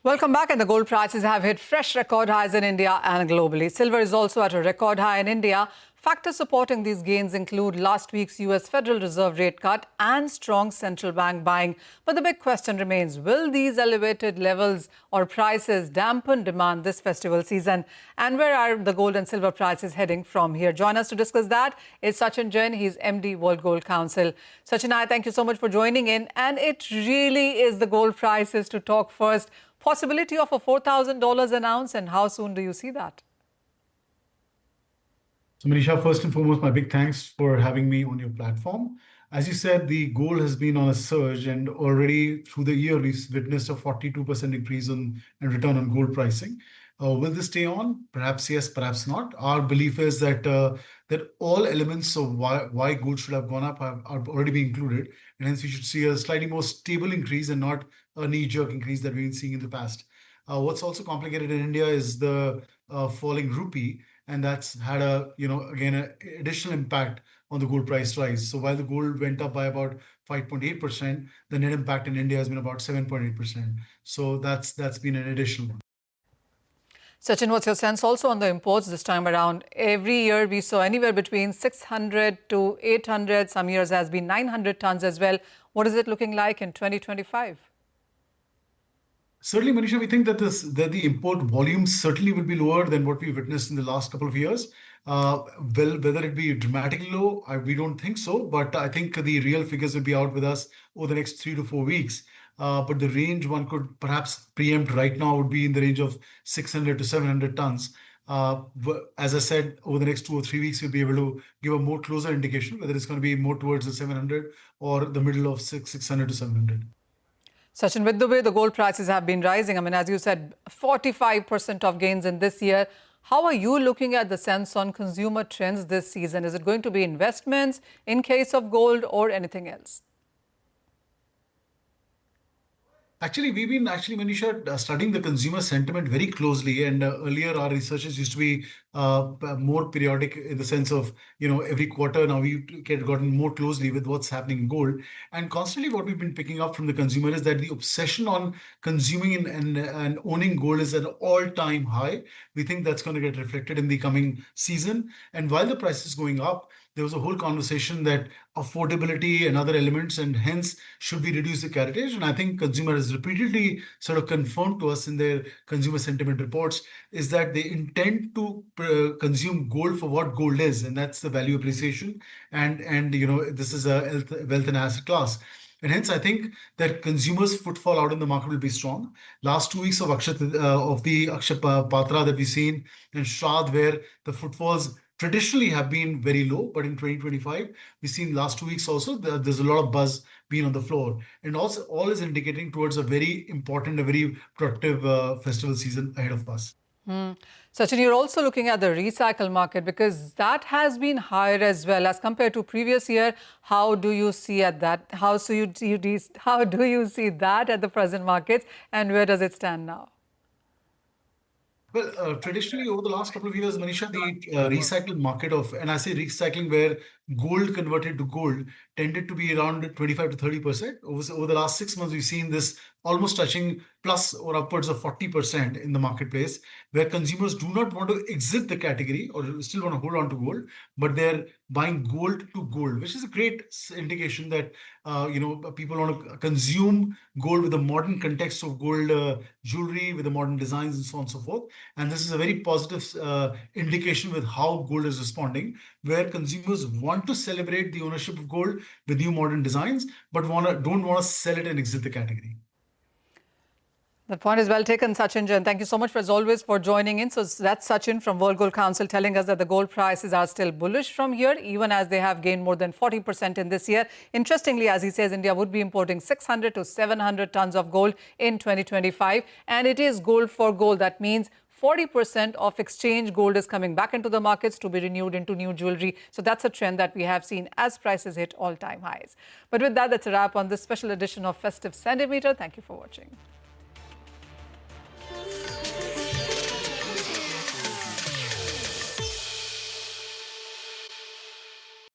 Welcome back. And the gold prices have hit fresh record highs in India and globally. Silver is also at a record high in India. Factors supporting these gains include last week's US Federal Reserve rate cut and strong central bank buying. But the big question remains, will these elevated levels or prices dampen demand this festival season? And where are the gold and silver prices heading from here? Join us to discuss that is Sachin Jain. He's MD, World Gold Council. Sachin, thank you so much for joining in. And it really is the gold prices to talk first. Possibility of a $4,000 an ounce, and how soon do you see that? So Manisha, first and foremost, my big thanks for having me on your platform. As you said, the gold has been on a surge, and already through the year, we've witnessed a 42% increase in return on gold pricing. Will this stay on? Perhaps yes, perhaps not. Our belief is that that all elements of why gold should have gone up are already being included, and hence we should see a slightly more stable increase and not a knee-jerk increase that we've been seeing in the past. What's also complicated in India is the falling rupee, and that's had again, an additional impact on the gold price rise. So while the gold went up by about 5.8%, the net impact in India has been about 7.8%. So that's been an additional one. Sachin, what's your sense also on the imports this time around? Every year we saw anywhere between 600 to 800. Some years has been 900 tons as well. What is it looking like in 2025? Certainly, Manisha, we think that the import volumes certainly will be lower than what we witnessed in the last couple of years. Well, whether it be dramatically low, we don't think so. But I think the real figures will be out with us over the next 3 to 4 weeks. But the range one could perhaps preempt right now would be in the range of 600 to 700 tons. As I said, over the next 2 or 3 weeks, we'll be able to give a more closer indication whether it's going to be more towards the 700 or the middle of 600 to 700. Sachin, with the way the gold prices have been rising, I mean, as you said, 45% of gains in this year. How are you looking at the sense on consumer trends this season? Is it going to be investments in case of gold or anything else? Actually, we've been Manisha, studying the consumer sentiment very closely. And earlier, our researches used to be more periodic in the sense of, every quarter. Now we've gotten more closely with what's happening in gold. And constantly what we've been picking up from the consumer is that the obsession on consuming and owning gold is at an all-time high. We think that's going to get reflected in the coming season. And while the price is going up, there was a whole conversation that affordability and other elements, and hence should we reduce the carriage? And I think consumer has repeatedly sort of confirmed to us in their consumer sentiment reports is that they intend to consume gold for what gold is, and that's the value appreciation. And this is a wealth and asset class. And hence, I think that consumers' footfall out in the market will be strong. Last 2 weeks of the Akshay Patra that we've seen in Shraddh, where the footfalls traditionally have been very low, but in 2025, we've seen last 2 weeks also, there's a lot of buzz being on the floor. And also all is indicating towards a very important, a very productive festival season ahead of us. Sachin, you're also looking at the recycle market because that has been higher as well as compared to previous year. How do you see at that? How do you see that at the present markets, and where does it stand now? Well, traditionally, over the last couple of years, Manisha, the recycled market and I say recycling where gold converted to gold, tended to be around 25 to 30%. Over the last 6 months, we've seen this almost touching plus or upwards of 40% in the marketplace, where consumers do not want to exit the category or still want to hold on to gold, but they're buying gold to gold, which is a great indication that people want to consume gold with the modern context of gold jewelry, with the modern designs and so on and so forth. And this is a very positive indication with how gold is responding, where consumers want to celebrate the ownership of gold with new modern designs, but don't want to sell it and exit the category. The point is well taken, Sachin Jain. Thank you so much, as always, for joining in. So that's Sachin from World Gold Council telling us that the gold prices are still bullish from here, even as they have gained more than 40% in this year. Interestingly, as he says, India would be importing 600 to 700 tons of gold in 2025. And it is gold for gold. That means 40% of exchange gold is coming back into the markets to be renewed into new jewelry. So that's a trend that we have seen as prices hit all-time highs. But with that, that's a wrap on this special edition of Festive Sentimeter. Thank you for watching.